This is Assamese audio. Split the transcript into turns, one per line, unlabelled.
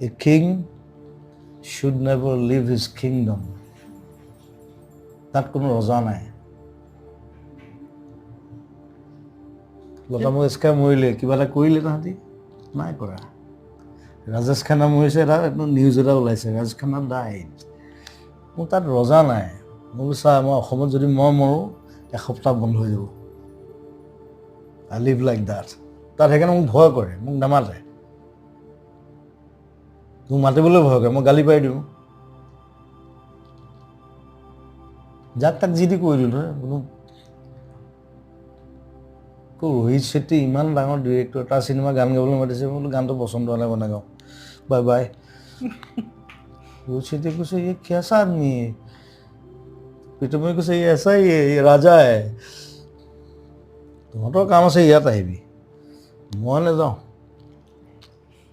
A king should never leave his kingdom. তাত কোনো ৰজা নাই। লতা মংগেশকাৰ মৰিলে কিবা এটা কৰিলে তাহাঁতি নাই কৰা। ৰাজেশ খান্না মৰিছে, এটা নিউজ এটা ওলাইছে, ৰাজেশ খান্না ডাইড। মোৰ তাত ৰজা নাই। মোৰ চা, মই অসমত যদি মই মৰোঁ এসপ্তাহ বন্ধ হৈ যাব। I live like that. তাত সেইকাৰণে মোক ভয় কৰে, মোক নামাতে। মোক মাতিবলৈ ভয় কৰে, মই গালি পাৰি দিওঁ। যাক তাক যি দি কৈ দিওঁ নহয়। ৰোহিত শেট্টি ইমান ডাঙৰ ডিৰেক্টৰ, তাৰ চিনেমা গান গাবলৈ মাতিছে, মই বোলো গানটো পচন্দ হোৱা নাই, বনাই গাওঁ, বাই বাই। ৰোহিত শেট্টিয়ে কৈছে ये कैसा आदमी है? প্ৰীতমে কৈছে ये ऐसा ही है, ये राजा है। তহঁতৰ কাম আছে, ইয়াত আহিবি, মই নাযাওঁ।